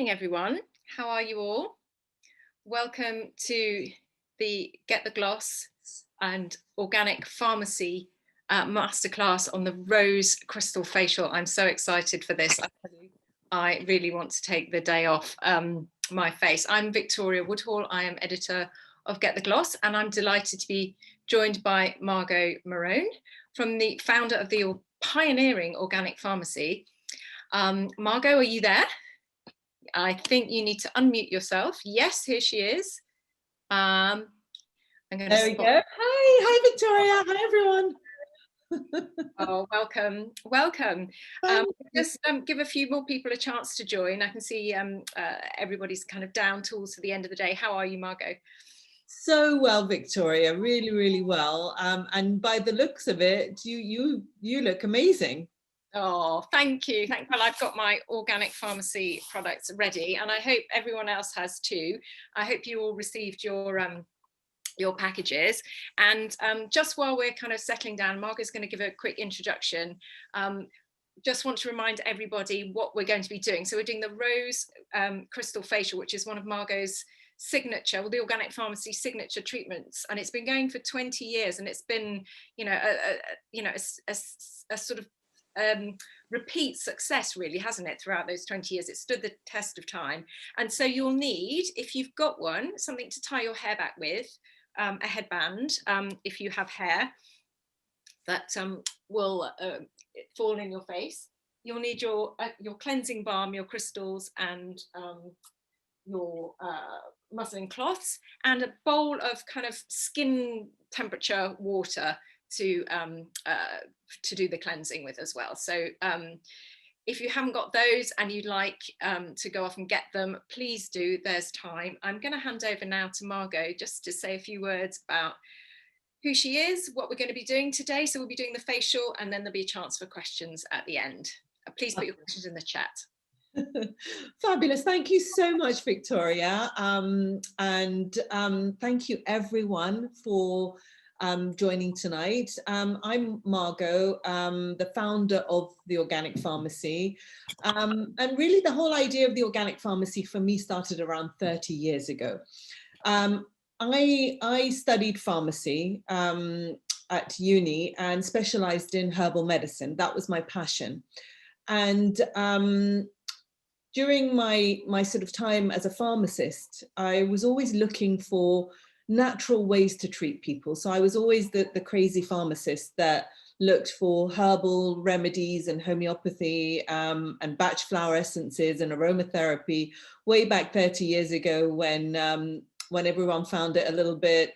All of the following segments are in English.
Morning, everyone. How are you all? Welcome to the Get the Gloss and Organic Pharmacy masterclass on the Rose Crystal Facial. I'm so excited for this. I really want to take the day off my face. I'm Victoria Woodhall. I am editor of Get the Gloss, and I'm delighted to be joined by Margo Marrone, from the founder of the pioneering organic pharmacy. Margo, are you there? I think you need to unmute yourself. Yes, here she is. I'm going to there we go. Hi Victoria. Hi everyone. Oh, welcome. Just give a few more people a chance to join. I can see everybody's kind of down tools to the end of the day. How are you, Margo? So well, Victoria, really well. And by the looks of it, you look amazing. Oh, thank you. Well, I've got my organic pharmacy products ready, and I hope everyone else has too. I hope you all received your packages. And just while we're kind of settling down, Margo's going to give a quick introduction. Just want to remind everybody what we're going to be doing. So we're doing the Rose Crystal Facial, which is one of Margo's signature, well, the organic pharmacy signature treatments, and it's been going for 20 years, and it's been, a sort of repeat success, really, hasn't it? Throughout those 20 years, it stood the test of time. And so you'll need, if you've got one, something to tie your hair back with, a headband, if you have hair that will fall in your face. You'll need your cleansing balm, your crystals, and your muslin cloths, and a bowl of kind of skin temperature water to do the cleansing with as well. So if you haven't got those and you'd like to go off and get them, please do. There's time. I'm going to hand over now to Margo just to say a few words about who she is, what we're going to be doing today. So we'll be doing the facial, and then there'll be a chance for questions at the end. Please put your questions in the chat. Fabulous. Thank you so much, Victoria. Thank you everyone for joining tonight. I'm Margo, the founder of the Organic Pharmacy. And really the whole idea of the Organic Pharmacy for me started around 30 years ago. I studied pharmacy at uni and specialized in herbal medicine. That was my passion. And during my sort of time as a pharmacist, I was always looking for natural ways to treat people. So I was always the crazy pharmacist that looked for herbal remedies and homeopathy and batch flower essences and aromatherapy way back 30 years ago when everyone found it a little bit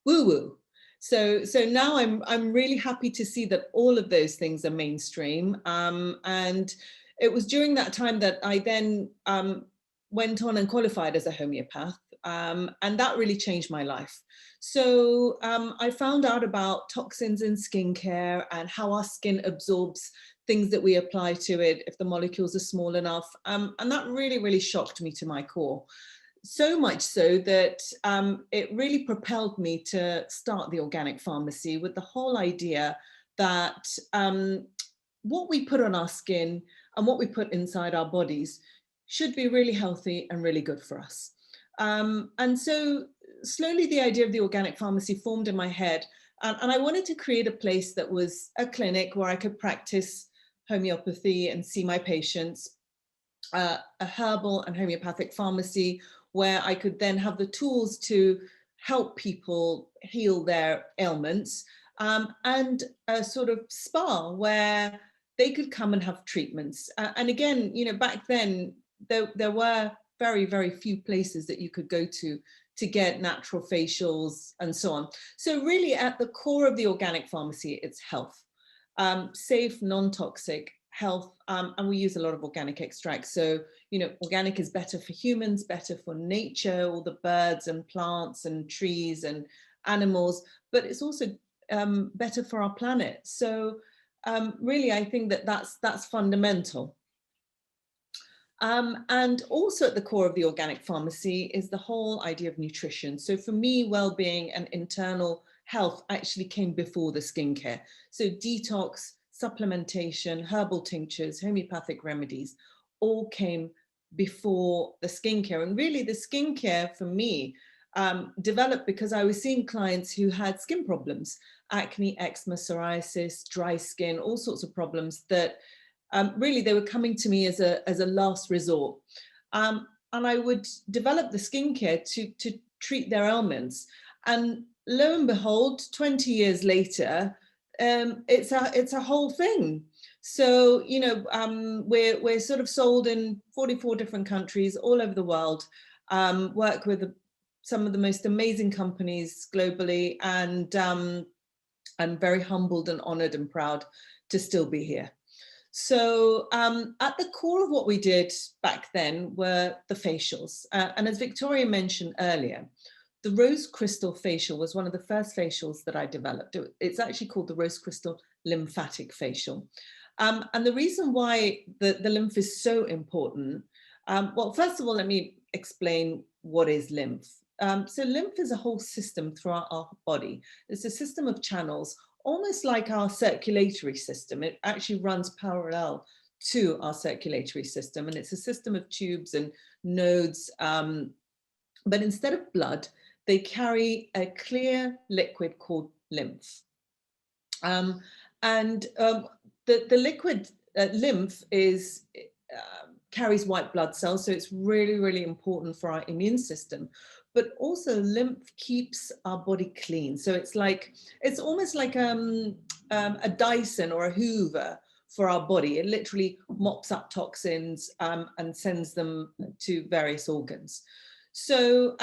woo-woo. So now I'm really happy to see that all of those things are mainstream. And it was during that time that I then went on and qualified as a homeopath. And that really changed my life. So I found out about toxins in skincare and how our skin absorbs things that we apply to it if the molecules are small enough. And that really shocked me to my core. So much so that it really propelled me to start the Organic Pharmacy with the whole idea that what we put on our skin and what we put inside our bodies should be really healthy and really good for us. And so slowly the idea of the Organic Pharmacy formed in my head, and I wanted to create a place that was a clinic where I could practice homeopathy and see my patients, a herbal and homeopathic pharmacy where I could then have the tools to help people heal their ailments, and a sort of spa where they could come and have treatments. And again, back then there were very few places that you could go to get natural facials and so on. So really at the core of the Organic Pharmacy, it's health, safe, non-toxic health, and we use a lot of organic extracts. So, organic is better for humans, better for nature, all the birds and plants and trees and animals, but it's also better for our planet. So really, I think that's fundamental. And also at the core of the Organic Pharmacy is the whole idea of nutrition. So for me, well-being and internal health actually came before the skincare. So detox, supplementation, herbal tinctures, homeopathic remedies, all came before the skincare. And really the skincare for me developed because I was seeing clients who had skin problems, acne, eczema, psoriasis, dry skin, all sorts of problems that really they were coming to me as a last resort. And I would develop the skincare to treat their ailments. And lo and behold, 20 years later, it's a whole thing. So, you know, we're sort of sold in 44 different countries all over the world, work with some of the most amazing companies globally, and I'm very humbled and honored and proud to still be here. So at the core of what we did back then were the facials. And as Victoria mentioned earlier, the rose crystal facial was one of the first facials that I developed. It's actually called the rose crystal lymphatic facial. And the reason why the lymph is so important, well, first of all, let me explain what is lymph. So lymph is a whole system throughout our body. It's a system of channels, almost like our circulatory system. It actually runs parallel to our circulatory system, and it's a system of tubes and nodes. But instead of blood, they carry a clear liquid called lymph. The liquid lymph is carries white blood cells, so it's really, really important for our immune system. But also lymph keeps our body clean. So it's almost like a Dyson or a Hoover for our body. It literally mops up toxins and sends them to various organs. So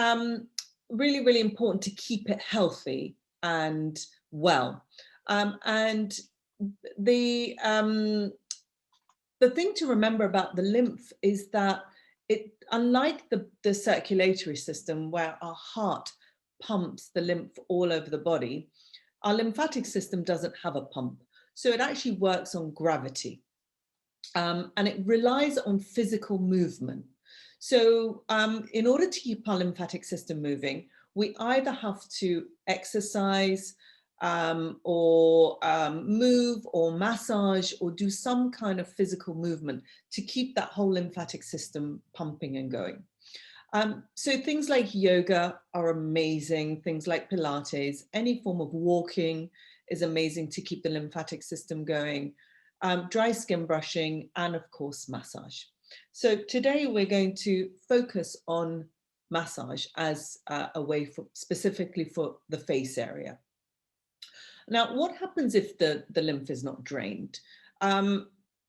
really, really important to keep it healthy and well. And the thing to remember about the lymph is that it, unlike the circulatory system where our heart pumps the lymph all over the body, our lymphatic system doesn't have a pump. So it actually works on gravity, and it relies on physical movement. So in order to keep our lymphatic system moving, we either have to exercise, or move or massage or do some kind of physical movement to keep that whole lymphatic system pumping and going. So things like yoga are amazing, things like Pilates, any form of walking is amazing to keep the lymphatic system going, dry skin brushing, and of course massage. So today we're going to focus on massage as a way specifically for the face area. Now, what happens if the lymph is not drained?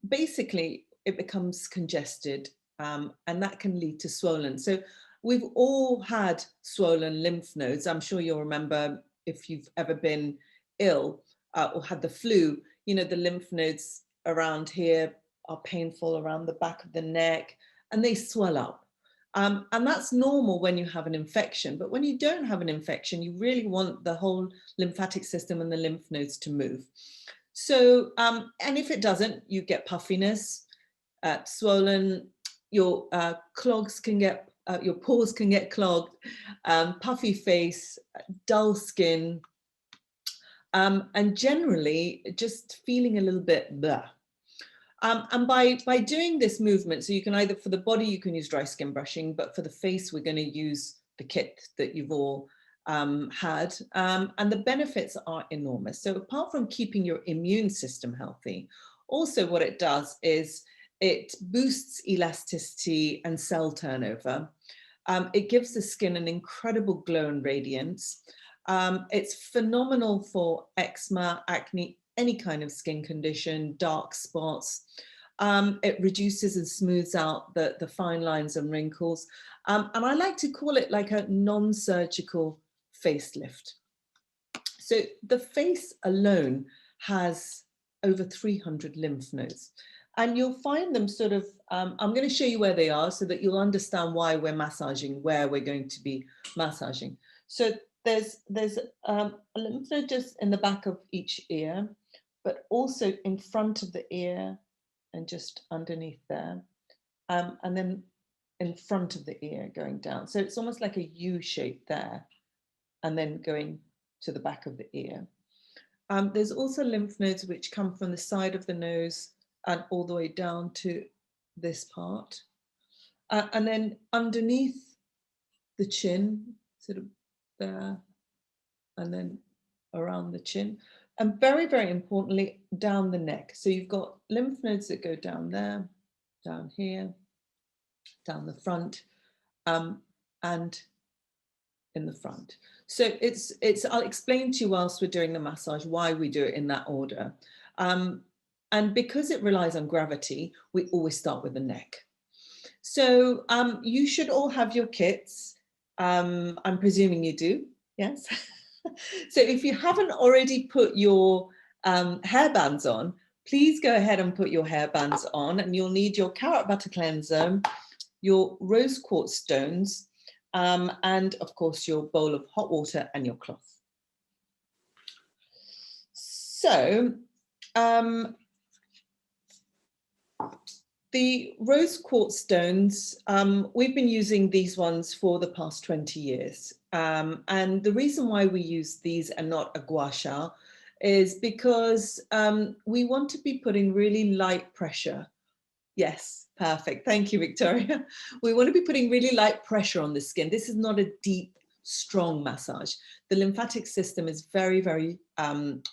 Basically, it becomes congested, and that can lead to swollen. So we've all had swollen lymph nodes. I'm sure you'll remember if you've ever been ill or had the flu, you know, the lymph nodes around here are painful, around the back of the neck, and they swell up. And that's normal when you have an infection, but when you don't have an infection, you really want the whole lymphatic system and the lymph nodes to move. So, and if it doesn't, you get puffiness, swollen, your clogs can get, your pores can get clogged, puffy face, dull skin, and generally just feeling a little bit blah. And by doing this movement, so you can either, for the body, you can use dry skin brushing, but for the face, we're going to use the kit that you've all had. And the benefits are enormous. So apart from keeping your immune system healthy, also what it does is it boosts elasticity and cell turnover. It gives the skin an incredible glow and radiance. It's phenomenal for eczema, acne, any kind of skin condition, dark spots. It reduces and smooths out the fine lines and wrinkles. And I like to call it like a non-surgical facelift. So the face alone has over 300 lymph nodes. And you'll find them sort of, I'm going to show you where they are so that you'll understand why we're massaging, where we're going to be massaging. So there's a lymph node just in the back of each ear, but also in front of the ear and just underneath there. And then in front of the ear going down. So it's almost like a U shape there and then going to the back of the ear. There's also lymph nodes which come from the side of the nose and all the way down to this part. And then underneath the chin, sort of there, and then around the chin. And very, very importantly, down the neck. So you've got lymph nodes that go down there, down here, down the front, and in the front. So I'll explain to you whilst we're doing the massage why we do it in that order. And because it relies on gravity, we always start with the neck. So you should all have your kits. I'm presuming you do, yes? So if you haven't already put your hairbands on, please go ahead and put your hairbands on, and you'll need your carrot butter cleanser, your rose quartz stones, and of course your bowl of hot water and your cloth. So the rose quartz stones, we've been using these ones for the past 20 years. And the reason why we use these and not a gua sha is because we want to be putting really light pressure. Yes, perfect. Thank you, Victoria. We want to be putting really light pressure on the skin. This is not a deep, strong massage. The lymphatic system is very, very,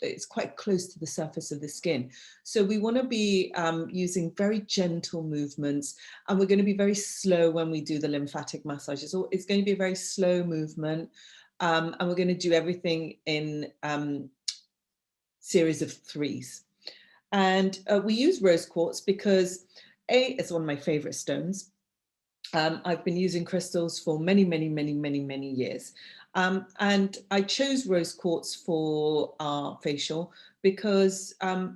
it's quite close to the surface of the skin. So we want to be using very gentle movements, and we're going to be very slow when we do the lymphatic massage. It's going to be a very slow movement, and we're going to do everything in series of 3s. And we use rose quartz because it's one of my favorite stones. I've been using crystals for many, many, many, many, many years. And I chose rose quartz for our facial because,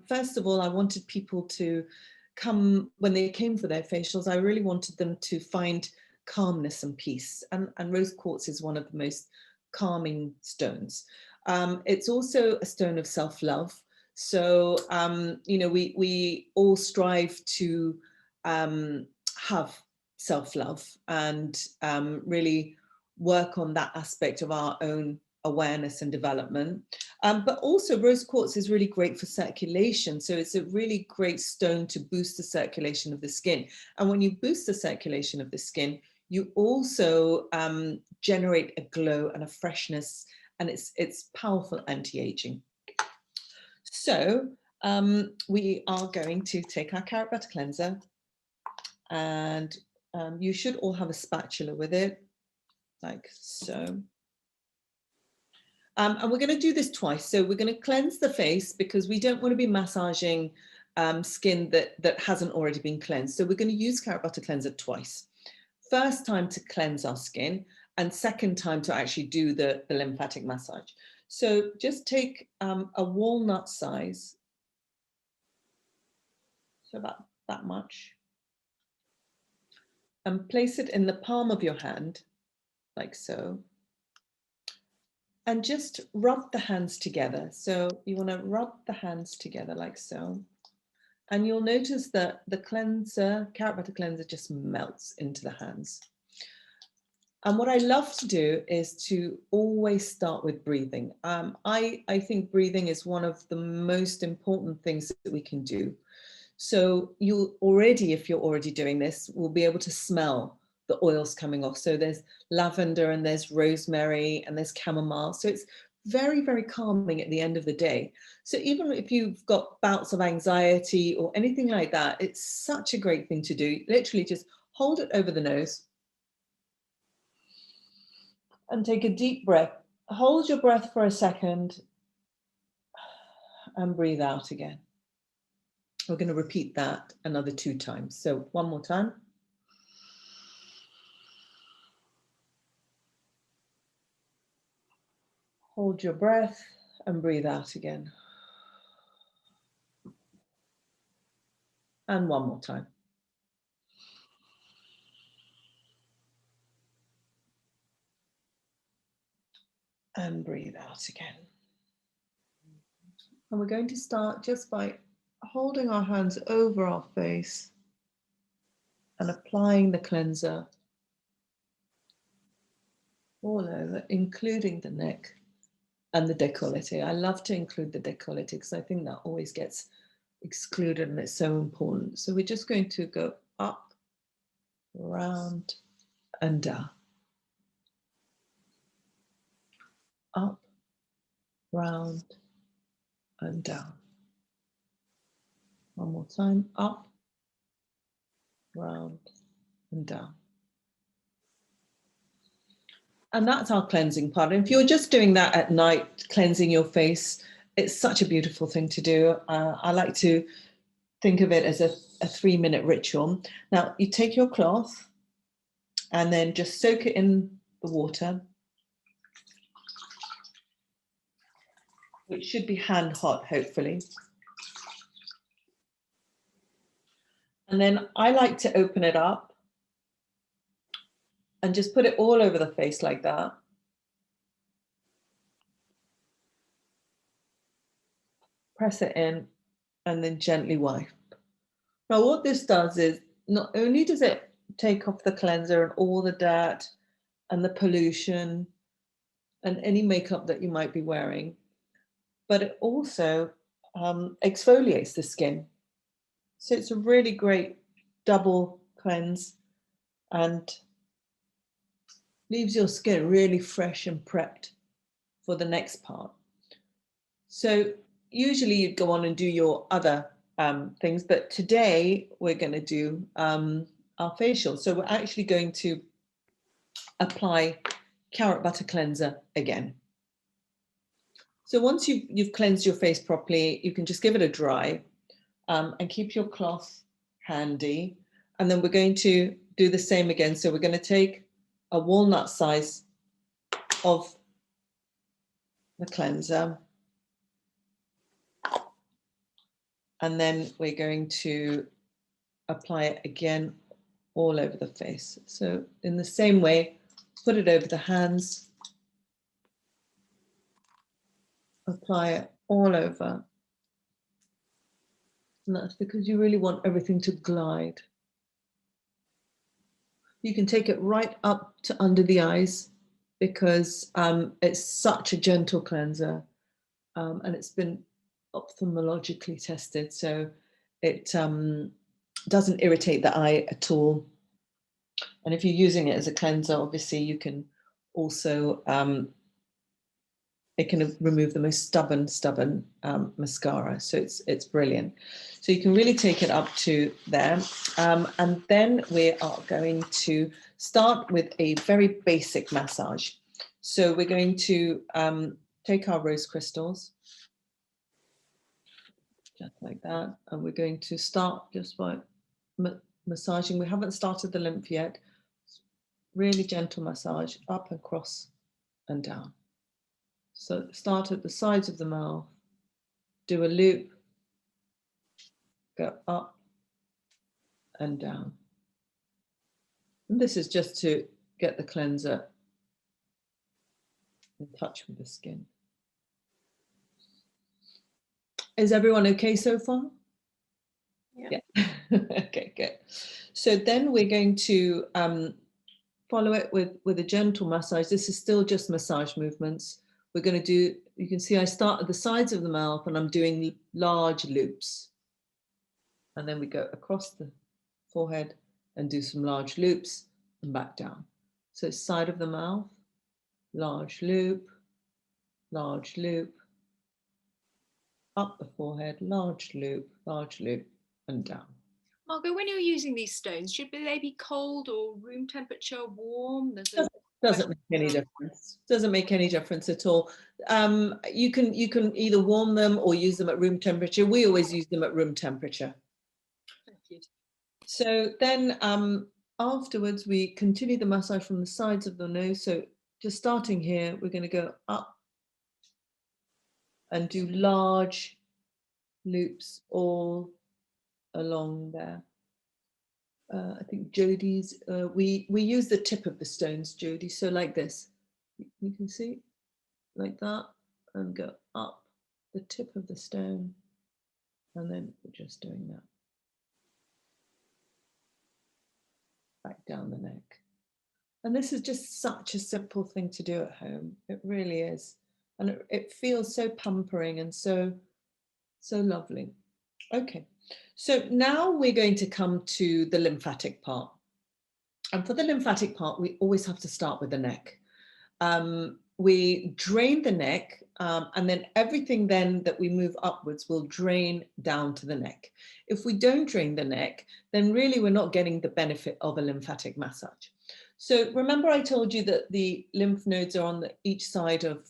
first of all, I wanted people to come, when they came for their facials, I really wanted them to find calmness and peace. And rose quartz is one of the most calming stones. It's also a stone of self-love. So, you know, we all strive to have self-love and really work on that aspect of our own awareness and development. But also rose quartz is really great for circulation. So it's a really great stone to boost the circulation of the skin. And when you boost the circulation of the skin, you also generate a glow and a freshness, and it's powerful anti-aging. So we are going to take our carrot butter cleanser, and you should all have a spatula with it, like so. And we're going to do this twice. So we're going to cleanse the face because we don't want to be massaging skin that hasn't already been cleansed. So we're going to use carrot butter cleanser twice. First time to cleanse our skin, and second time to actually do the lymphatic massage. So just take a walnut size, so about that much, and place it in the palm of your hand, like so. And just rub the hands together. So you want to rub the hands together like so. And you'll notice that the cleanser, carrot butter cleanser, just melts into the hands. And what I love to do is to always start with breathing. I think breathing is one of the most important things that we can do. So you'll already, if you're already doing this, will be able to smell the oils coming off. So there's lavender and there's rosemary and there's chamomile. So it's very, very calming at the end of the day. So even if you've got bouts of anxiety or anything like that, it's such a great thing to do. Literally just hold it over the nose and take a deep breath. Hold your breath for a second and breathe out again. We're going to repeat that another 2 times. So one more time. Hold your breath and breathe out again. And one more time. And breathe out again. And we're going to start just by holding our hands over our face and applying the cleanser all over, including the neck and the décolleté. I love to include the décolleté because I think that always gets excluded and it's so important. So we're just going to go up, round, and down. Up, round, and down. One more time, up, round, and down. And that's our cleansing part. And if you're just doing that at night, cleansing your face, it's such a beautiful thing to do. I like to think of it as a 3-minute ritual. Now, you take your cloth and then just soak it in the water, which should be hand hot, hopefully. And then I like to open it up and just put it all over the face like that. Press it in and then gently wipe. Now what this does is, not only does it take off the cleanser and all the dirt and the pollution and any makeup that you might be wearing, but it also exfoliates the skin. So it's a really great double cleanse and leaves your skin really fresh and prepped for the next part. So usually you'd go on and do your other things, but today we're going to do our facial. So we're actually going to apply carrot butter cleanser again. So once you've cleansed your face properly, you can just give it a dry and keep your cloth handy. And then we're going to do the same again. So we're going to take a walnut size of the cleanser. And then we're going to apply it again all over the face. So in the same way, put it over the hands, apply it all over. And that's because you really want everything to glide. You can take it right up to under the eyes because it's such a gentle cleanser and it's been ophthalmologically tested, so it doesn't irritate the eye at all. And if you're using it as a cleanser, obviously you can also it can remove the most stubborn mascara, so it's brilliant. So you can really take it up to there, and then we are going to start with a very basic massage. So we're going to take our rose crystals, just like that, and we're going to start just by massaging. We haven't started the lymph yet. Really gentle massage up, across, and down. So start at the sides of the mouth, do a loop, go up and down. And this is just to get the cleanser in touch with the skin. Is everyone okay so far? Yeah. Okay, good. So then we're going to follow it with a gentle massage. This is still just massage movements. We're going to do, you can see I start at the sides of the mouth and I'm doing large loops. And then we go across the forehead and do some large loops and back down. So side of the mouth, large loop, up the forehead, large loop, and down. Margo, when you're using these stones, should they be cold or room temperature, warm? Doesn't make any difference. Doesn't make any difference at all. You can either warm them or use them at room temperature. We always use them at room temperature. Thank you. So then afterwards, we continue the massage from the sides of the nose. So just starting here, we're going to go up and do large loops all along there. I think Jodie's, we use the tip of the stones, Jodie, so like this. You can see, like that, and go up the tip of the stone, and then we're just doing that. Back down the neck. And this is just such a simple thing to do at home. It really is. And it feels so pampering and so lovely. Okay, So now we're going to come to the lymphatic part. And for the lymphatic part, we always have to start with the neck. We drain the neck, and then everything then that we move upwards will drain down to the neck. If we don't drain the neck, then really we're not getting the benefit of a lymphatic massage. So remember I told you that the lymph nodes are on each side of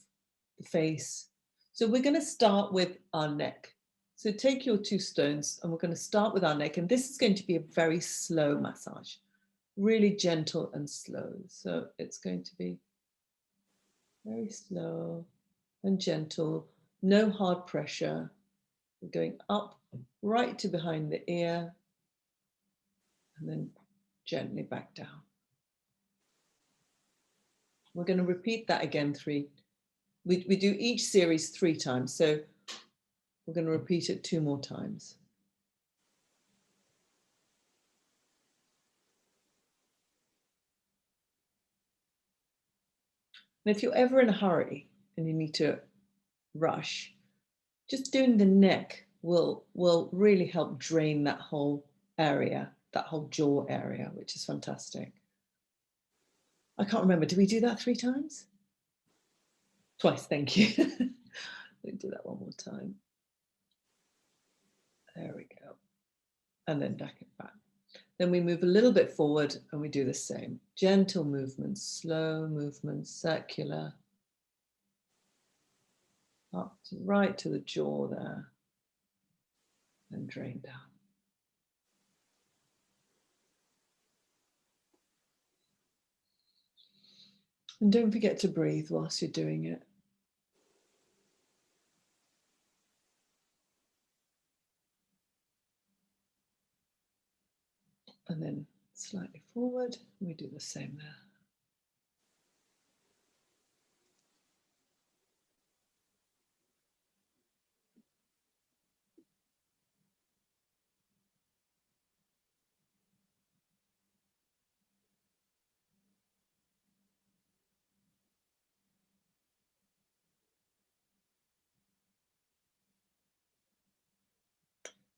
the face. So we're going to start with our neck. So take your 2 stones and we're going to start with our neck. And this is going to be a very slow massage, really gentle and slow. So it's going to be very slow and gentle, no hard pressure. We're going up right to behind the ear and then gently back down. We're going to repeat that again 3. We do each series 3 times. So we're going to repeat it 2 more times. And if you're ever in a hurry and you need to rush, just doing the neck will really help drain that whole area, that whole jaw area, which is fantastic. I can't remember, did we do that 3 times? Twice, thank you. Let me do that one more time. There we go. And then back it back. Then we move a little bit forward and we do the same. Gentle movements, slow movements, circular. Up to, right to the jaw there. And drain down. And don't forget to breathe whilst you're doing it. And then slightly forward, we do the same there.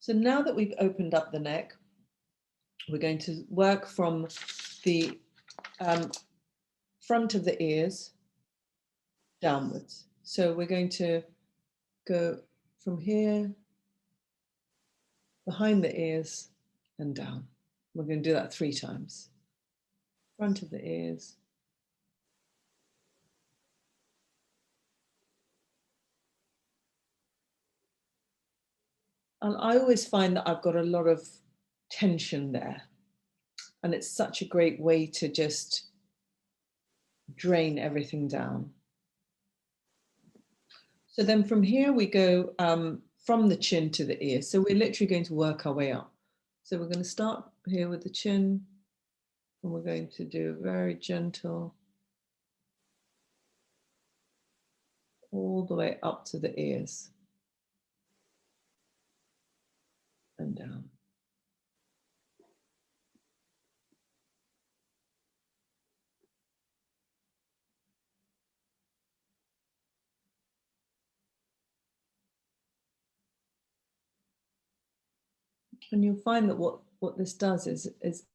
So now that we've opened up the neck, we're going to work from the front of the ears downwards. So we're going to go from here, behind the ears and down. We're going to do that 3 times. Front of the ears. And I always find that I've got a lot of tension there. And it's such a great way to just drain everything down. So then from here we go from the chin to the ear. So we're literally going to work our way up. So we're going to start here with the chin and we're going to do very gentle all the way up to the ears and down. And you'll find that what this does is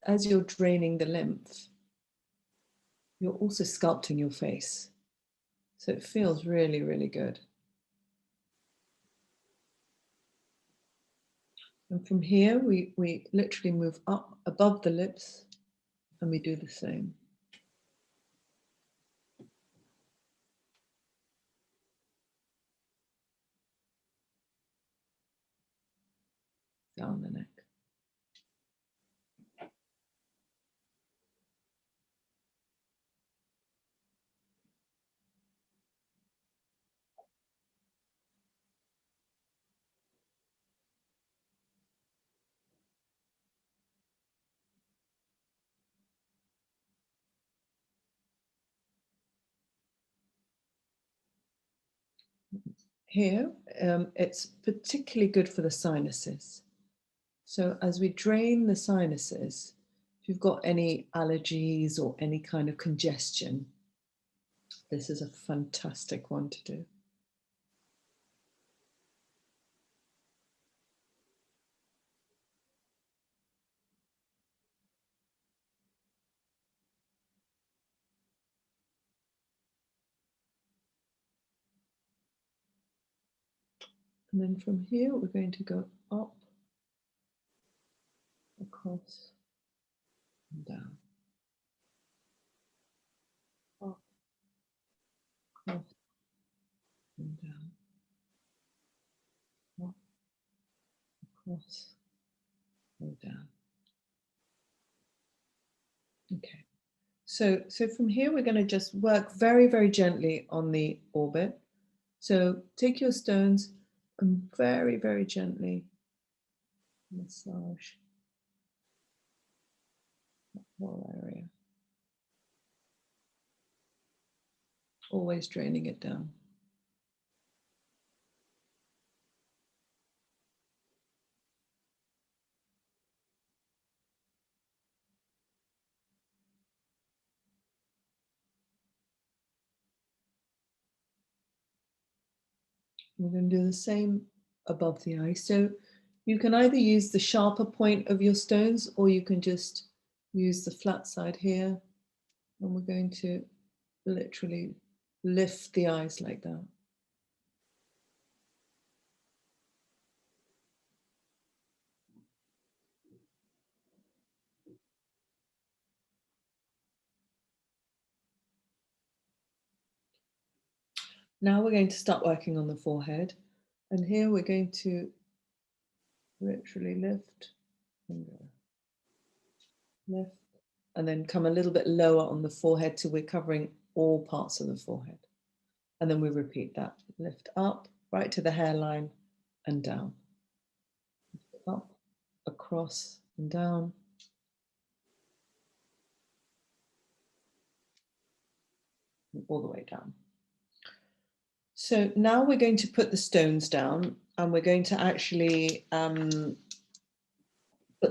as you're draining the lymph, you're also sculpting your face. So it feels really, really good. And from here, we literally move up above the lips and we do the same. Down the neck. Here, it's particularly good for the sinuses. So as we drain the sinuses, if you've got any allergies or any kind of congestion, this is a fantastic one to do. And then from here, we're going to go up, across, and down. Up, across, and down. Up, across, and down. Okay. So from here, we're going to just work very, very gently on the orbit. So take your stones and very, very gently massage that whole area. Always draining it down. We're going to do the same above the eye. So you can either use the sharper point of your stones, or you can just use the flat side here. And we're going to literally lift the eyes like that. Now we're going to start working on the forehead. And here we're going to literally lift and go. Lift, and then come a little bit lower on the forehead till we're covering all parts of the forehead. And then we repeat that. Lift up, right to the hairline and down. Up, across and down. And all the way down. So now we're going to put the stones down, and we're going to actually put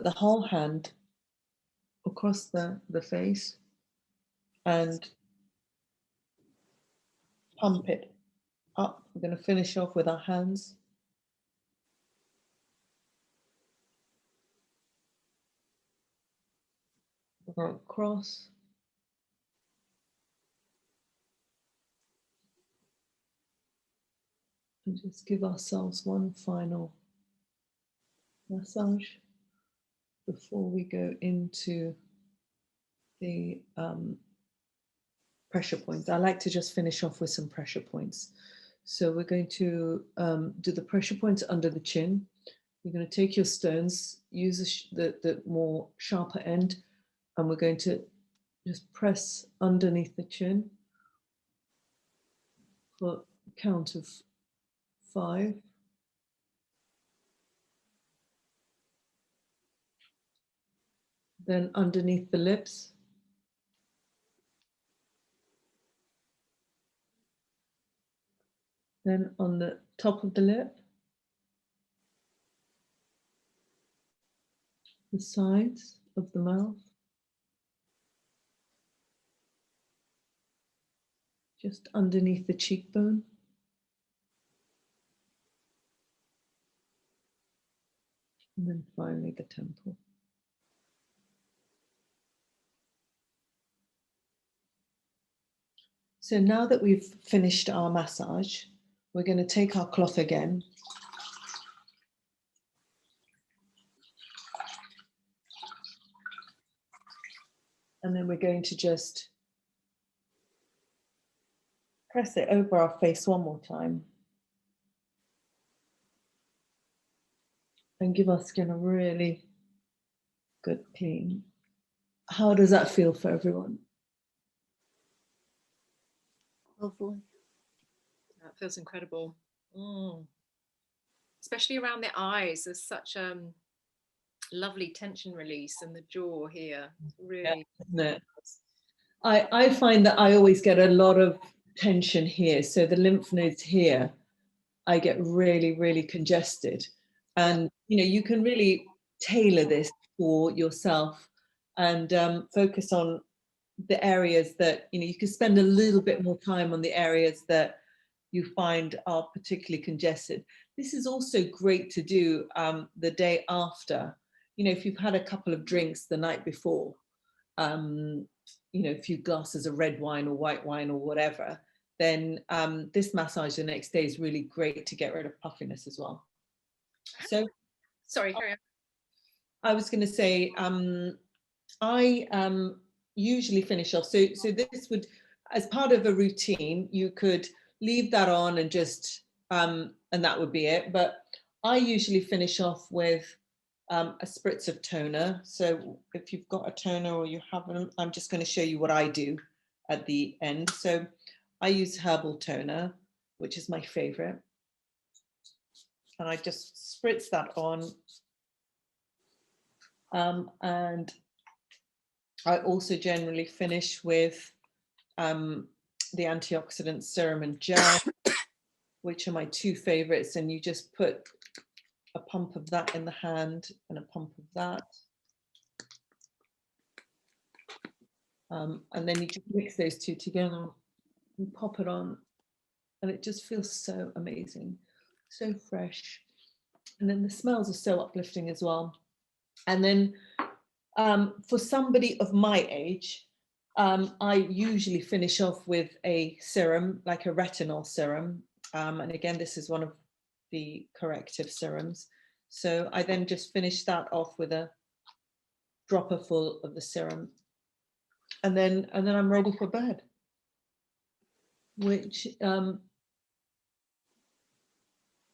the whole hand across the face and pump it up. We're going to finish off with our hands. We're going to cross. And just give ourselves one final massage before we go into the pressure points. I like to just finish off with some pressure points. So we're going to do the pressure points under the chin. You're going to take your stones, use the more sharper end, and we're going to just press underneath the chin for a count of 5. Then underneath the lips. Then on the top of the lip. The sides of the mouth. Just underneath the cheekbone. And then finally the temple. So now that we've finished our massage, we're going to take our cloth again. And then we're going to just press it over our face one more time. And give our skin a really good clean. How does that feel for everyone? Lovely. That feels incredible. Especially around the eyes. There's such lovely tension release in the jaw here. Really. Yeah, I find that I always get a lot of tension here. So the lymph nodes here, I get really, really congested. And you can really tailor this for yourself and focus on the areas that you can spend a little bit more time on the areas that you find are particularly congested. This is also great to do the day after. If you've had a couple of drinks the night before, a few glasses of red wine or white wine or whatever, then this massage the next day is really great to get rid of puffiness as well. So, sorry, carry on. I was going to say, I usually finish off. So this would, as part of a routine, you could leave that on and just, and that would be it. But I usually finish off with a spritz of toner. So if you've got a toner or you haven't, I'm just going to show you what I do at the end. So I use herbal toner, which is my favorite. And I just spritz that on. And I also generally finish with the antioxidant serum and gel, which are my two favorites. And you just put a pump of that in the hand and a pump of that. And then you just mix those two together and pop it on. And it just feels so amazing, so fresh. And then the smells are so uplifting as well. And then for somebody of my age, I usually finish off with a serum, like a retinol serum. And again, this is one of the corrective serums. So I then just finish that off with a dropper full of the serum. And then I'm ready for bed, which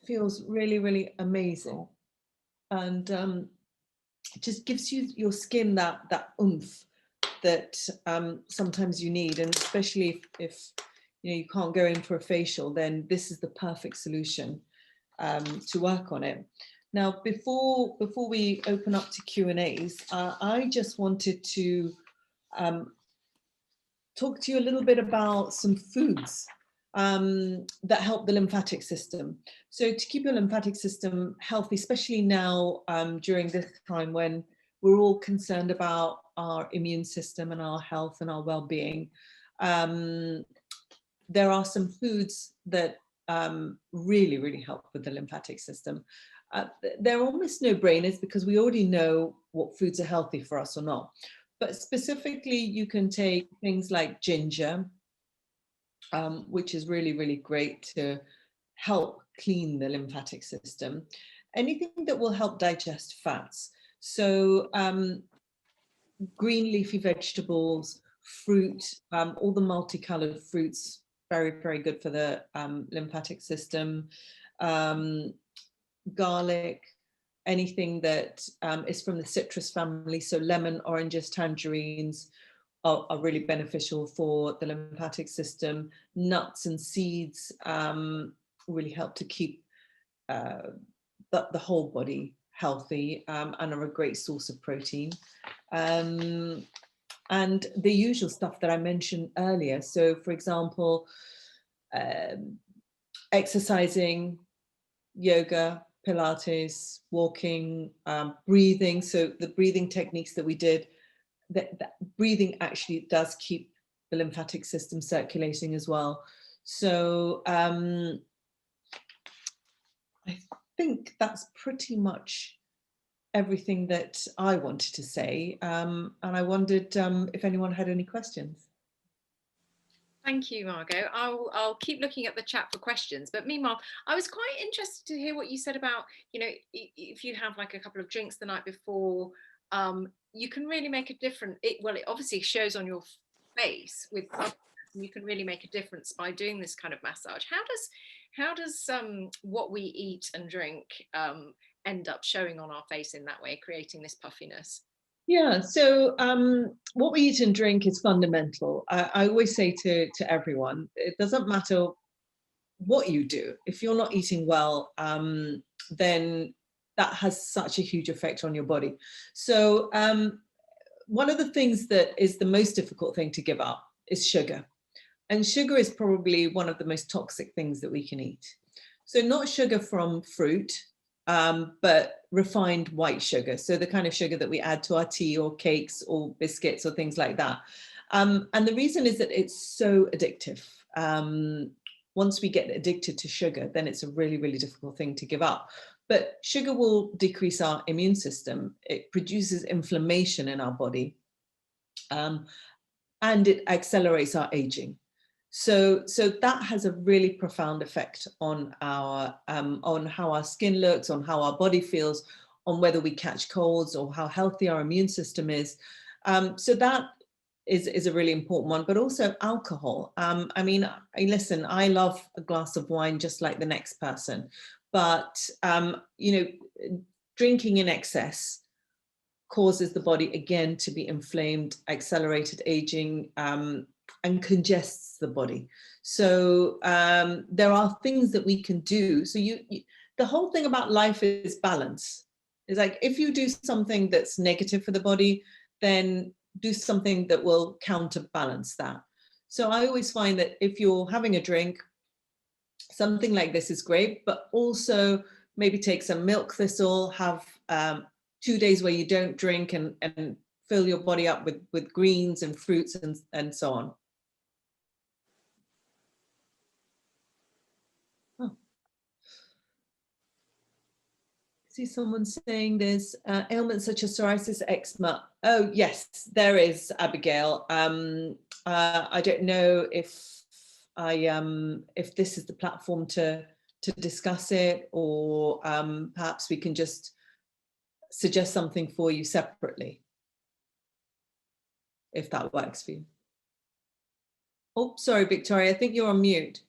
feels really, really amazing. And it just gives you your skin that oomph that sometimes you need, and especially if you can't go in for a facial, then this is the perfect solution to work on it. Now, before we open up to Q&As, I just wanted to talk to you a little bit about some foods that help the lymphatic system. So to keep your lymphatic system healthy, especially now during this time when we're all concerned about our immune system and our health and our well-being, there are some foods that really, really help with the lymphatic system. They're almost no-brainers because we already know what foods are healthy for us or not. But specifically, you can take things like ginger, which is really, really great to help clean the lymphatic system. Anything that will help digest fats. So green leafy vegetables, fruit, all the multicolored fruits, very, very good for the lymphatic system. Garlic, anything that is from the citrus family, so lemon, oranges, tangerines are really beneficial for the lymphatic system. Nuts and seeds really help to keep the whole body healthy and are a great source of protein. And the usual stuff that I mentioned earlier. So for example, exercising, yoga, Pilates, walking, breathing. So the breathing techniques that we did, that breathing actually does keep the lymphatic system circulating as well. So I think that's pretty much everything that I wanted to say. And I wondered if anyone had any questions. Thank you, Margo. I'll keep looking at the chat for questions. But meanwhile, I was quite interested to hear what you said about, if you have like a couple of drinks the night before, you can really make a difference. It obviously shows on your face with, you can really make a difference by doing this kind of massage. How does what we eat and drink end up showing on our face in that way, creating this puffiness? Yeah, so what we eat and drink is fundamental. I always say to everyone, it doesn't matter what you do. If you're not eating well, then that has such a huge effect on your body. So one of the things that is the most difficult thing to give up is sugar. And sugar is probably one of the most toxic things that we can eat. So not sugar from fruit, but refined white sugar. So the kind of sugar that we add to our tea or cakes or biscuits or things like that. And the reason is that it's so addictive. Once we get addicted to sugar, then it's a really, really difficult thing to give up. But sugar will decrease our immune system. It produces inflammation in our body. And it accelerates our aging. So that has a really profound effect on on how our skin looks, on how our body feels, on whether we catch colds or how healthy our immune system is. So that is a really important one, but also alcohol. I mean, listen, I love a glass of wine just like the next person, but drinking in excess causes the body again to be inflamed, accelerated aging, and congests the body. So there are things that we can do. So the whole thing about life is balance. It's like, if you do something that's negative for the body, then do something that will counterbalance that. So I always find that if you're having a drink, something like this is great, but also maybe take some milk thistle, have 2 days where you don't drink, and fill your body up with greens and fruits and so on. Oh. See someone saying there's ailments such as psoriasis, eczema. Oh yes, there is, Abigail. I don't know if this is the platform to discuss it, or perhaps we can just suggest something for you separately, if that works for you. Oh, sorry, Victoria, I think you're on mute.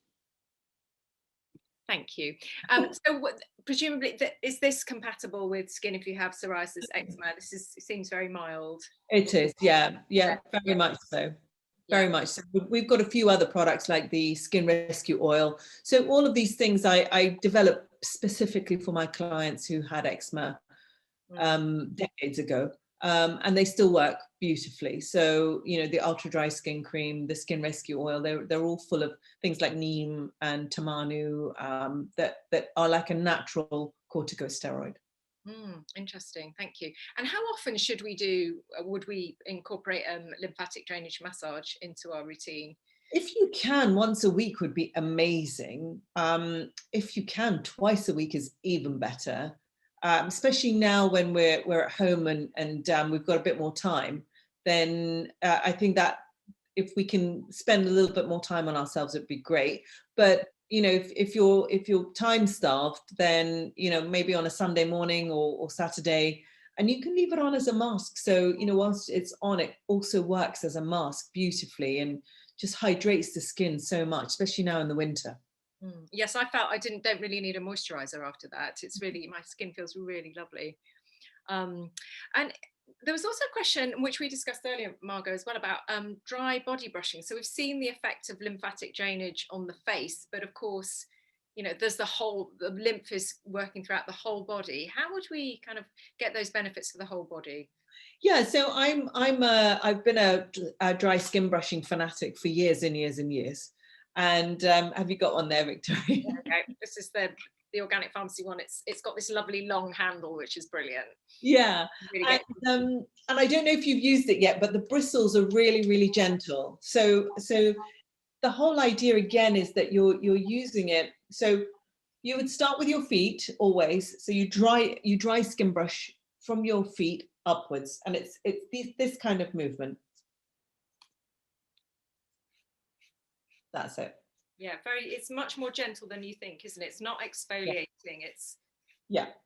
Thank you. So presumably, is this compatible with skin if you have psoriasis, eczema? It seems very mild. It is, yeah, very much so. Very much so. We've got a few other products like the Skin Rescue Oil. So all of these things I developed specifically for my clients who had eczema decades ago, and they still work beautifully. So the Ultra Dry Skin Cream, the Skin Rescue Oil, they're all full of things like neem and tamanu that are like a natural corticosteroid. Interesting, thank you. And how often would we incorporate lymphatic drainage massage into our routine? If you can, once a week would be amazing. If you can, twice a week is even better, especially now when we're at home and we've got a bit more time. Then I think that if we can spend a little bit more time on ourselves, it'd be great. But if you're time starved, then maybe on a Sunday morning or Saturday, and you can leave it on as a mask. So whilst it's on, it also works as a mask beautifully and just hydrates the skin so much, especially now in the winter. Yes, I felt I don't really need a moisturizer after that. It's really, my skin feels really lovely. And there was also a question which we discussed earlier, Margo, as well, about dry body brushing. So we've seen the effect of lymphatic drainage on the face, but of course, there's the lymph is working throughout the whole body. How would we kind of get those benefits for the whole body? Yeah, so I've been a dry skin brushing fanatic for years and years and years. And have you got one there, Victoria? Okay. This is the organic pharmacy one. It's got this lovely long handle, which is brilliant. Yeah, and I don't know if you've used it yet, but the bristles are really, really gentle. So the whole idea again is that you're using it. So you would start with your feet always. So you dry skin brush from your feet upwards, and it's this kind of movement. That's it. Yeah, it's much more gentle than you think, isn't it? It's not exfoliating, it's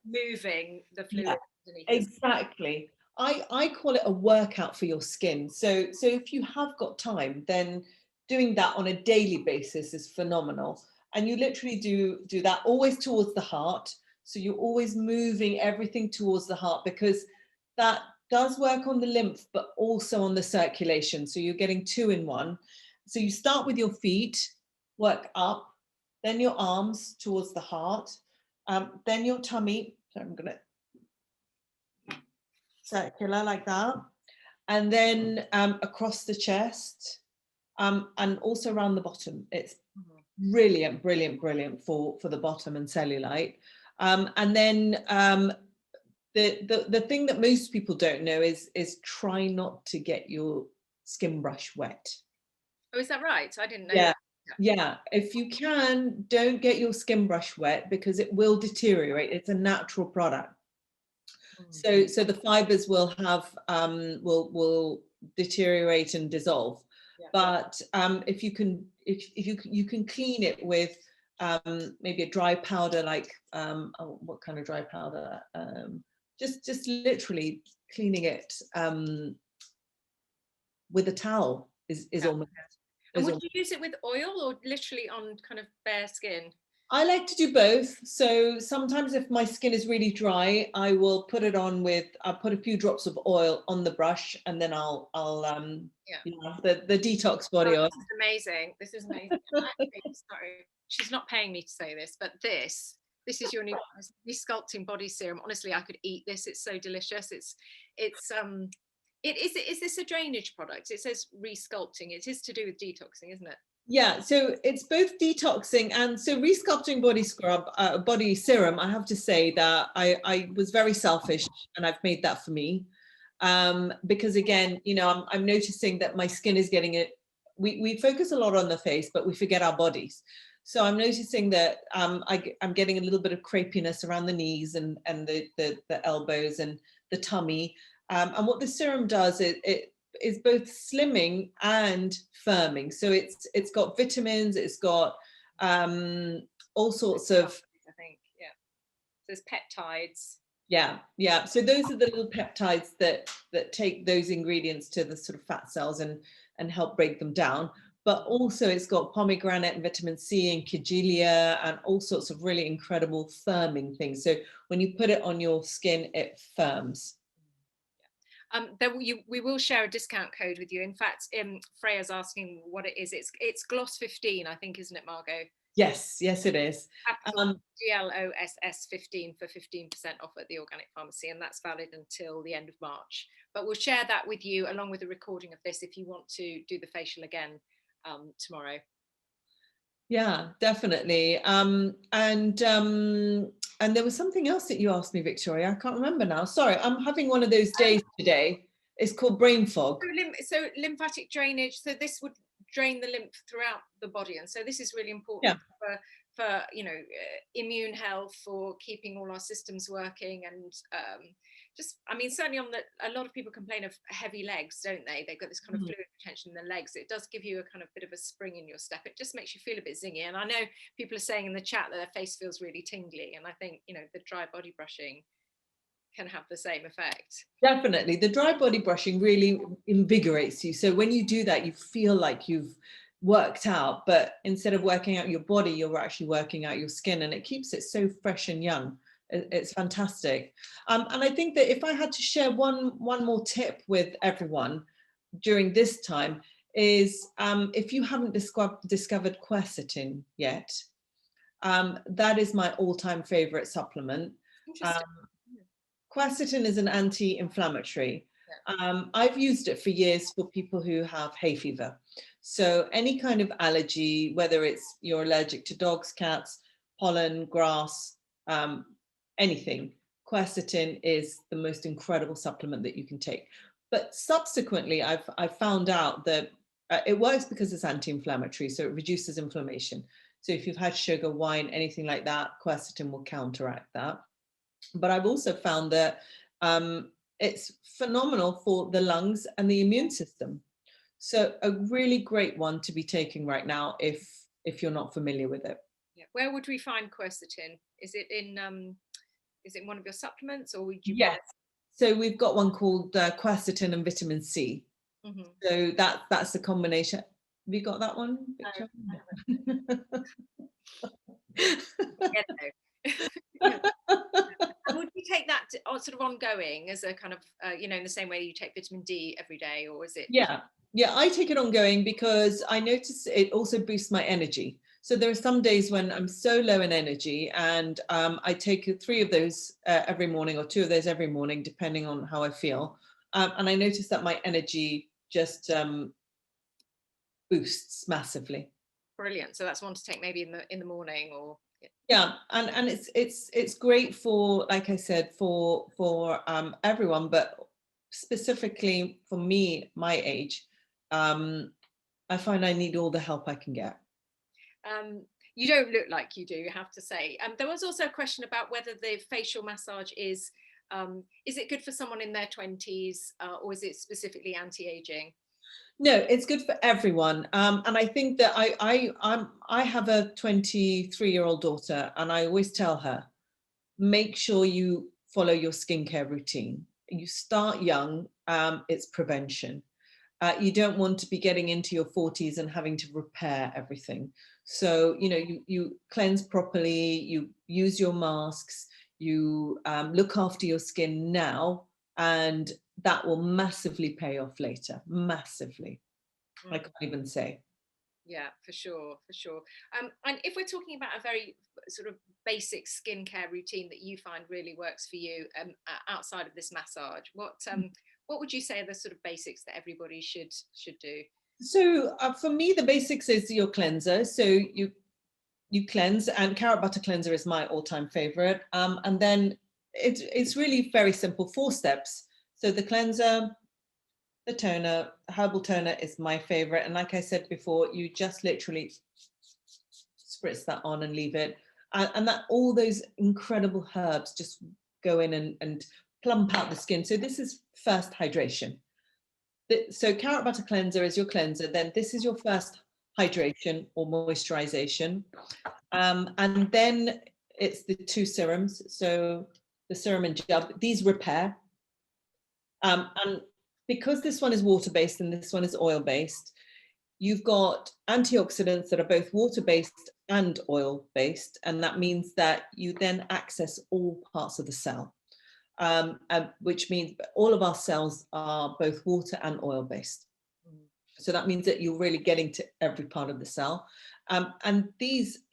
moving the fluid underneath. Exactly. I call it a workout for your skin. So if you have got time, then doing that on a daily basis is phenomenal. And you literally do that always towards the heart. So you're always moving everything towards the heart, because that does work on the lymph, but also on the circulation. So you're getting 2 in 1. So you start with your feet, work up, then your arms towards the heart, then your tummy. So I'm going to circular like that, and then across the chest, and also around the bottom. It's brilliant for the bottom and cellulite. And then the thing that most people don't know is try not to get your skin brush wet. Oh, is that right? I didn't know. Yeah, if you can, don't get your skin brush wet, because it will deteriorate. It's a natural product. So the fibers will have will deteriorate and dissolve. but if you can, if you can clean it with maybe a dry powder, like oh, what kind of dry powder? Just literally cleaning it with a towel is almost. And would you use it with oil or literally on kind of bare skin? I like to do both. So sometimes if my skin is really dry, I will put it on with, I'll put a few drops of oil on the brush, and then I'll you know, the detox body oil. This is amazing. This is amazing. Actually, sorry, she's not paying me to say this, but this is your new resculpting body serum. Honestly, I could eat this. It's so delicious. Is this a drainage product? It says resculpting. It is to do with detoxing, isn't it? Yeah, so it's both detoxing and so resculpting body scrub, body serum. I have to say that I was very selfish, and I've made that for me, because again, you know, I'm noticing that my skin is getting it. We focus a lot on the face, but we forget our bodies. So I'm noticing that I'm getting a little bit of crepiness around the knees and the elbows and the tummy. And what the serum does, it is both slimming and firming. So it's got vitamins, it's got all sorts of, I think, yeah. There's peptides. Yeah. So those are the little peptides that take those ingredients to the sort of fat cells and help break them down. But also it's got pomegranate and vitamin C and kigelia and all sorts of really incredible firming things. So when you put it on your skin, it firms. We will share a discount code with you. In fact, Freya's asking what it is. It's gloss 15, I think, isn't it, Margo? Yes, it is. GLOSS 15 for 15% off at the Organic Pharmacy, and that's valid until the end of March. But we'll share that with you along with a recording of this if you want to do the facial again tomorrow. Yeah, definitely. And there was something else that you asked me, Victoria. I can't remember now. Sorry, I'm having one of those days today. It's called brain fog. So lymphatic drainage. So this would drain the lymph throughout the body, and so this is really important for you know, immune health, for keeping all our systems working, and just, I mean, certainly a lot of people complain of heavy legs, don't they? They've got this kind of fluid retention in the legs. It does give you a kind of bit of a spring in your step. It just makes you feel a bit zingy. And I know people are saying in the chat that their face feels really tingly, and I think, you know, the dry body brushing can have the same effect. Definitely. The dry body brushing really invigorates you. So when you do that, you feel like you've worked out, but instead of working out your body, you're actually working out your skin, and it keeps it so fresh and young. It's fantastic. And I think that if I had to share one more tip with everyone during this time is, if you haven't discovered quercetin yet, that is my all-time favorite supplement. Quercetin is an anti-inflammatory. I've used it for years for people who have hay fever. So any kind of allergy, whether it's you're allergic to dogs, cats, pollen, grass, anything, quercetin is the most incredible supplement that you can take. But subsequently, I've found out that it works because it's anti-inflammatory, so it reduces inflammation. So if you've had sugar, wine, anything like that, quercetin will counteract that. But I've also found that it's phenomenal for the lungs and the immune system. So a really great one to be taking right now if you're not familiar with it. Yeah. Where would we find quercetin? Is it in one of your supplements, or would you? Yes. So we've got one called quercetin and vitamin C. So that's the combination. Have you got that one, Victoria? And would you take that sort of ongoing as a kind of, you know, in the same way you take vitamin D every day, or is it? Yeah, I take it ongoing because I notice it also boosts my energy. So there are some days when I'm so low in energy, and I take 3 of those every morning, or 2 of those every morning, depending on how I feel. And I notice that my energy just boosts massively. Brilliant. So that's one to take maybe in the morning, or yeah, and it's great for, like I said, for everyone, but specifically for me, my age, I find I need all the help I can get. You don't look like you do, I have to say. There was also a question about whether the facial massage is it good for someone in their 20s, or is it specifically anti-aging? No, it's good for everyone. And I think that I have a 23-year-old daughter, and I always tell her, make sure you follow your skincare routine. You start young, it's prevention. You don't want to be getting into your 40s and having to repair everything. So, you cleanse properly, you use your masks, you look after your skin now, and that will massively pay off later. Massively. I Mm. can't even say. Yeah, for sure, for sure. And if we're talking about a very sort of basic skincare routine that you find really works for you, outside of this massage, what would you say are the sort of basics that everybody should do? So for me, the basics is your cleanser. So you cleanse, and carrot butter cleanser is my all-time favorite. And then it's really very simple, 4 steps. So the cleanser, the toner, herbal toner is my favorite. And like I said before, you just literally spritz that on and leave it. And that all those incredible herbs just go in and plump out the skin. So this is first hydration. So carrot butter cleanser is your cleanser. Then this is your first hydration or moisturization. And then it's the 2 serums. So the serum and gel, these repair. And because this one is water-based and this one is oil-based, you've got antioxidants that are both water-based and oil-based. And that means that you then access all parts of the cell, which means all of our cells are both water and oil-based. So that means that you're really getting to every part of the cell. And these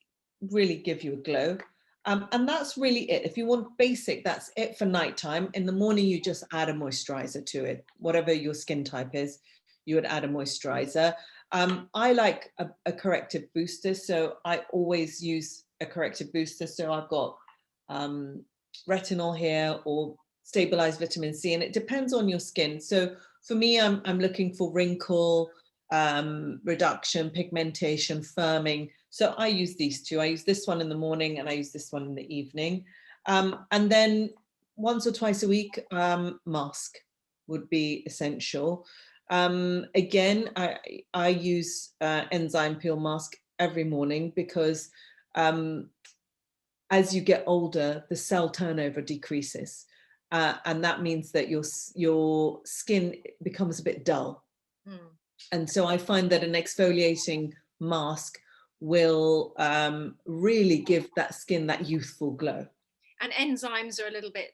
really give you a glow. And that's really it. If you want basic, that's it for nighttime. In the morning, you just add a moisturizer to it. Whatever your skin type is, you would add a moisturizer. I like a corrective booster, so I always use a corrective booster. So I've got retinol here or stabilized vitamin C, and it depends on your skin. So for me, I'm looking for wrinkle reduction, pigmentation, firming. So I use these 2. I use this one in the morning and I use this one in the evening. And then once or twice a week, mask would be essential. Again, I use enzyme peel mask every morning because as you get older, the cell turnover decreases. And that means that your skin becomes a bit dull. Mm. And so I find that an exfoliating mask will really give that skin that youthful glow. And enzymes are a little bit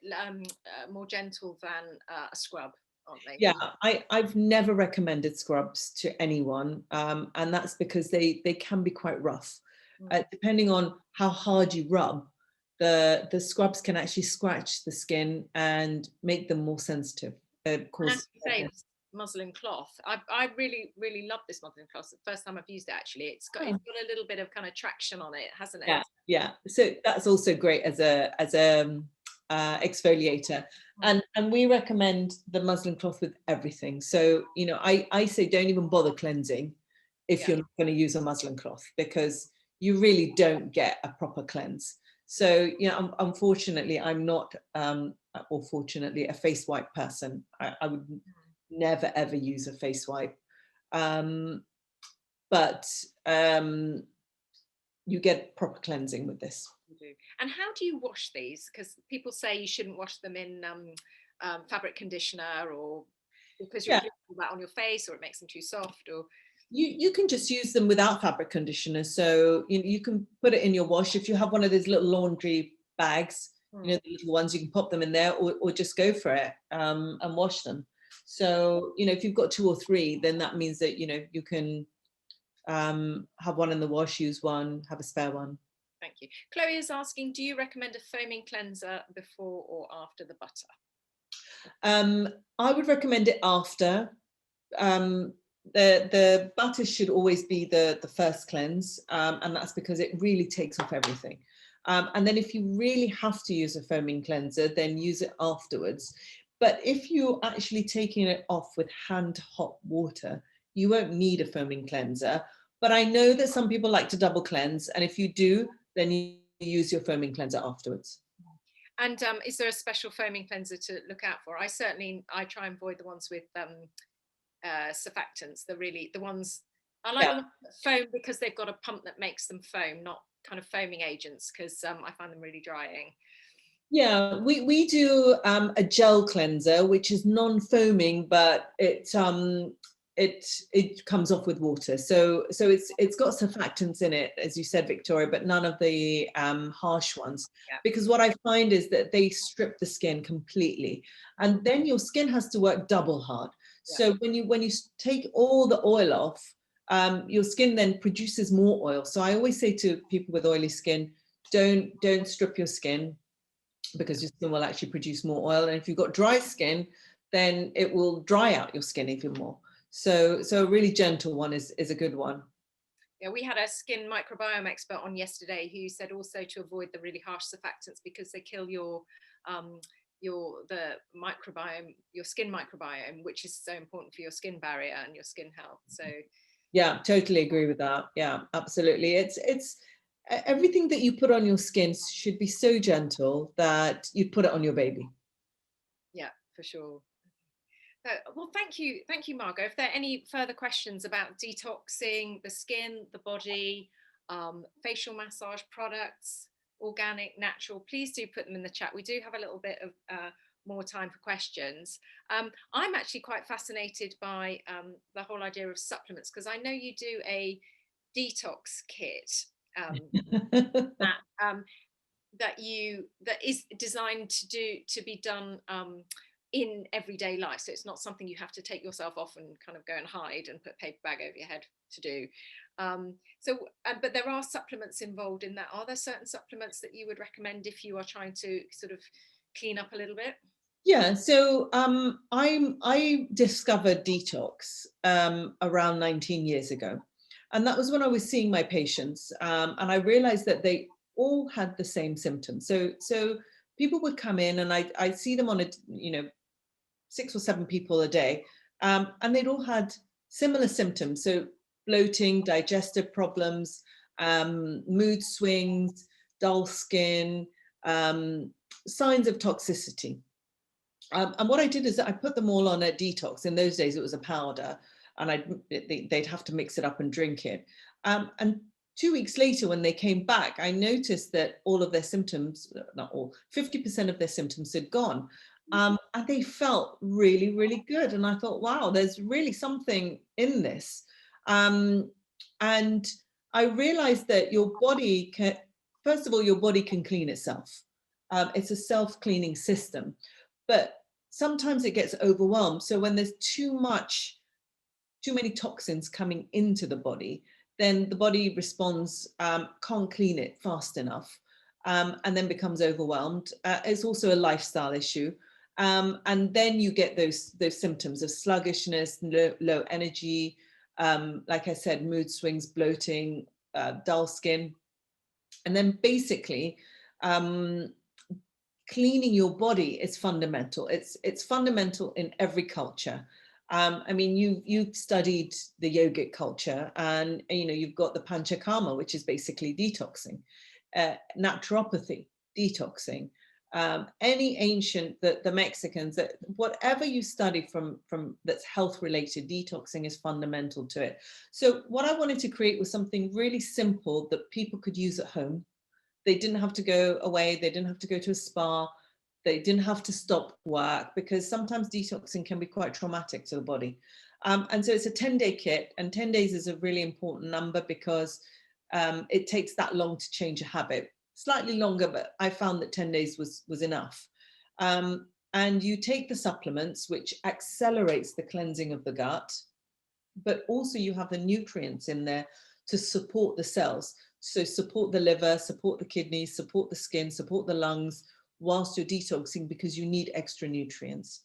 more gentle than a scrub, aren't they? Yeah, I've never recommended scrubs to anyone, and that's because they can be quite rough. Depending on how hard you rub, the scrubs can actually scratch the skin and make them more sensitive. And Cause as you say, muslin cloth. I really love this muslin cloth. The first time I've used it, actually, it's got a little bit of kind of traction on it, hasn't it? Yeah. So that's also great as a exfoliator, and we recommend the muslin cloth with everything. So I say don't even bother cleansing if you're not going to use a muslin cloth, because you really don't get a proper cleanse. So unfortunately, I'm not, or fortunately, a face wipe person. I would never ever use a face wipe, but you get proper cleansing with this. You do. And how do you wash these? Because people say you shouldn't wash them in fabric conditioner, or because you're putting that on your face, or it makes them too soft, or you can just use them without fabric conditioner. So you can put it in your wash. If you have one of those little laundry bags, the little ones, you can pop them in there, or just go for it and wash them. So if you've got 2 or 3, then that means that you can have one in the wash, use one, have a spare one. Thank you. Chloe is asking, do you recommend a foaming cleanser before or after the butter? I would recommend it after. The butter should always be the first cleanse, and that's because it really takes off everything. And then if you really have to use a foaming cleanser, then use it afterwards. But if you're actually taking it off with hand hot water, you won't need a foaming cleanser. But I know that some people like to double cleanse, and if you do, then you use your foaming cleanser afterwards. And is there a special foaming cleanser to look out for? I try and avoid the ones with surfactants, the ones, I like Yeah. the ones that foam because they've got a pump that makes them foam, not kind of foaming agents, because I find them really drying. Yeah, we do a gel cleanser, which is non-foaming, but it comes off with water. So it's got surfactants in it, as you said, Victoria, but none of the harsh ones. Yeah. Because what I find is that they strip the skin completely, and then your skin has to work double hard. Yeah. So when you take all the oil off, your skin then produces more oil. So I always say to people with oily skin, don't strip your skin, because your skin will actually produce more oil. And if you've got dry skin, then it will dry out your skin even more. So a really gentle one is a good one. Yeah, we had a skin microbiome expert on yesterday who said also to avoid the really harsh surfactants because they kill the microbiome, your skin microbiome, which is so important for your skin barrier and your skin health. So yeah, totally agree with that. Yeah, absolutely. It's everything that you put on your skin should be so gentle that you'd put it on your baby. Yeah, for sure. So, well, thank you, Margo. If there are any further questions about detoxing the skin, the body, facial massage products, organic, natural, please do put them in the chat. We do have a little bit of more time for questions. I'm actually quite fascinated by the whole idea of supplements, because I know you do a detox kit that is designed to be done in everyday life. So it's not something you have to take yourself off and kind of go and hide and put a paper bag over your head to do. But there are supplements involved in that. Are there certain supplements that you would recommend if you are trying to sort of clean up a little bit? Yeah, so I discovered detox around 19 years ago. And that was when I was seeing my patients. And I realized that they all had the same symptoms. So people would come in and I'd see them on 6 or 7 people a day. And they'd all had similar symptoms. So bloating, digestive problems, mood swings, dull skin, signs of toxicity. And what I did is that I put them all on a detox. In those days, it was a powder, and they'd have to mix it up and drink it. And 2 weeks later, when they came back, I noticed that all of their symptoms, not all, 50% of their symptoms had gone. And they felt really, really good. And I thought, wow, there's really something in this. And I realized that your body can, first of all, your body can clean itself. It's a self-cleaning system. But sometimes it gets overwhelmed. So when there's too many toxins coming into the body, then the body responds, can't clean it fast enough, and then becomes overwhelmed. It's also a lifestyle issue. And then you get those symptoms of sluggishness, low energy, like I said, mood swings, bloating, dull skin. And then basically, cleaning your body is fundamental. It's fundamental in every culture. I mean, you've studied the yogic culture, and you've got the panchakarma, which is basically detoxing, naturopathy, detoxing. Any ancient, the Mexicans, that whatever you study from that's health related, detoxing is fundamental to it. So what I wanted to create was something really simple that people could use at home. They didn't have to go away. They didn't have to go to a spa. They didn't have to stop work, because sometimes detoxing can be quite traumatic to the body. And so it's a 10-day kit, and 10 days is a really important number because it takes that long to change a habit. Slightly longer, but I found that 10 days was enough. And you take the supplements, which accelerates the cleansing of the gut, but also you have the nutrients in there to support the cells. So support the liver, support the kidneys, support the skin, support the lungs, whilst you're detoxing, because you need extra nutrients.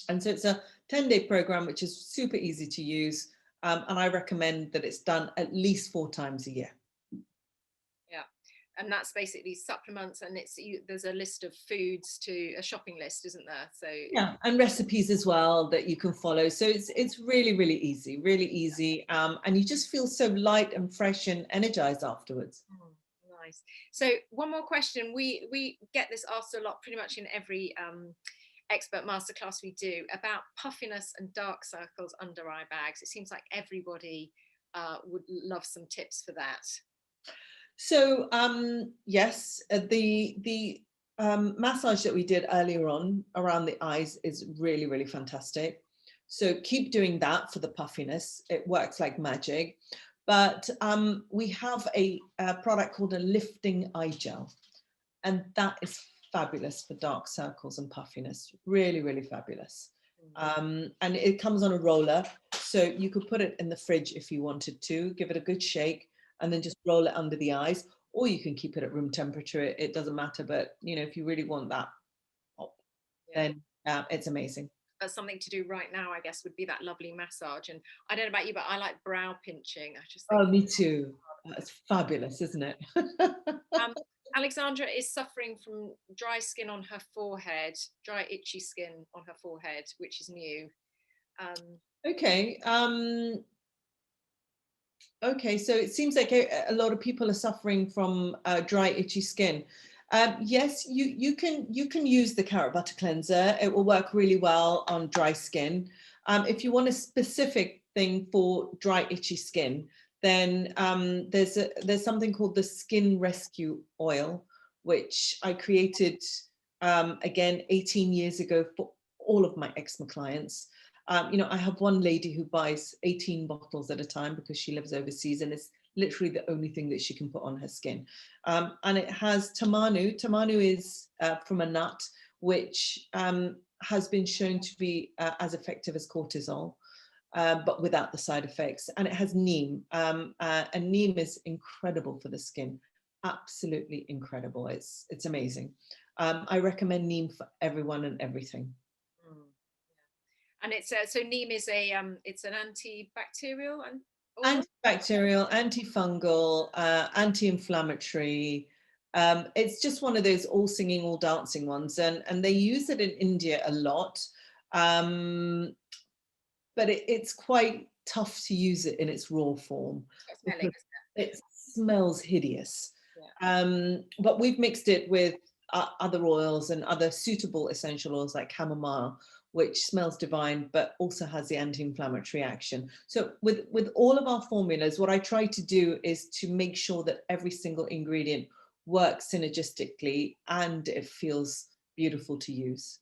And so it's a 10-day program, which is super easy to use. And I recommend that it's done at least 4 times a year. Yeah. And that's basically supplements, and there's a list of foods, to a shopping list, isn't there? So yeah, and recipes as well that you can follow. So it's really, really easy. And you just feel so light and fresh and energized afterwards. Nice. So one more question. We get this asked a lot, pretty much in every expert masterclass we do about puffiness and dark circles under eye bags. It seems like everybody would love some tips for that. So yes, the massage that we did earlier on around the eyes is really, really fantastic. So keep doing that for the puffiness. It works like magic. But we have a product called a lifting eye gel, and that is fabulous for dark circles and puffiness. Really, really fabulous. And it comes on a roller, so you could put it in the fridge if you wanted to, give it a good shake, and then just roll it under the eyes, or you can keep it at room temperature. It doesn't matter, but you know, if you really want that pop, then it's amazing. That's something to do right now, I guess, would be that lovely massage. And I don't know about you, but I like brow pinching. I just think, Oh, me too. It's fabulous, isn't it? Alexandra is suffering from dry skin on her forehead, dry itchy skin on her forehead, which is new. Okay. Okay, so it seems like a lot of people are suffering from dry, itchy skin. Yes, you can use the carrot butter cleanser. It will work really well on dry skin. If you want a specific thing for dry, itchy skin, then there's something called the Skin Rescue Oil, which I created again 18 years ago for all of my eczema clients. You know, I have one lady who buys 18 bottles at a time because she lives overseas, and it's literally the only thing that she can put on her skin. And it has tamanu. Tamanu is from a nut, which has been shown to be as effective as cortisol, but without the side effects. And it has neem, and neem is incredible for the skin. Absolutely incredible. It's amazing. I recommend neem for everyone and everything. And it's so neem is it's an antibacterial and antibacterial, antifungal, anti-inflammatory. It's just one of those all singing, all dancing ones, and they use it in India a lot. But it's quite tough to use it in its raw form. It smells hideous. But we've mixed it with other oils and other suitable essential oils like chamomile, which smells divine, but also has the anti-inflammatory action. So with all of our formulas, what I try to do is to make sure that every single ingredient works synergistically and it feels beautiful to use.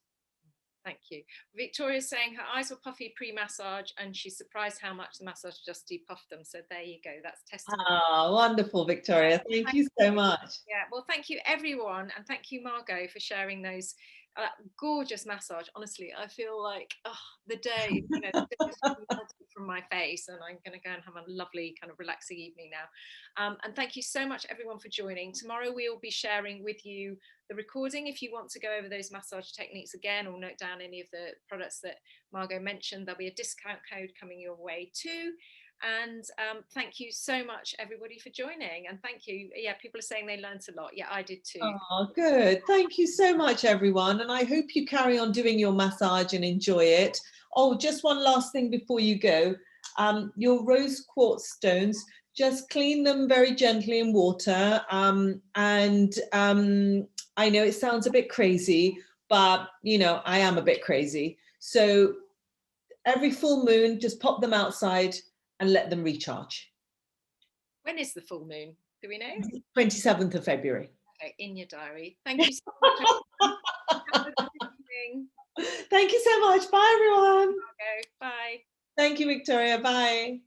Thank you. Victoria's saying her eyes were puffy pre-massage and she's surprised how much the massage just depuffed them. So there you go. That's testimony. Ah, wonderful, Victoria. Thank you so much. Yeah, well, thank you everyone. And thank you, Margo, for sharing those gorgeous massage. Honestly, I feel like the day, you know, from my face, and I'm going to go and have a lovely kind of relaxing evening now. And thank you so much, everyone, for joining. Tomorrow we will be sharing with you the recording. If you want to go over those massage techniques again or note down any of the products that Margo mentioned, there'll be a discount code coming your way too. And thank you so much, everybody, for joining. And thank you. Yeah, people are saying they learned a lot. Yeah, I did too. Oh, good. Thank you so much, everyone. And I hope you carry on doing your massage and enjoy it. Oh, just one last thing before you go. Your rose quartz stones, just clean them very gently in water. I know it sounds a bit crazy, but, you know, I am a bit crazy. So every full moon, just pop them outside and let them recharge. When is the full moon? Do we know? 27th of February. Okay, in your diary. Thank you so much. Thank you so much. Bye, everyone. Okay, bye. Thank you, Victoria. Bye.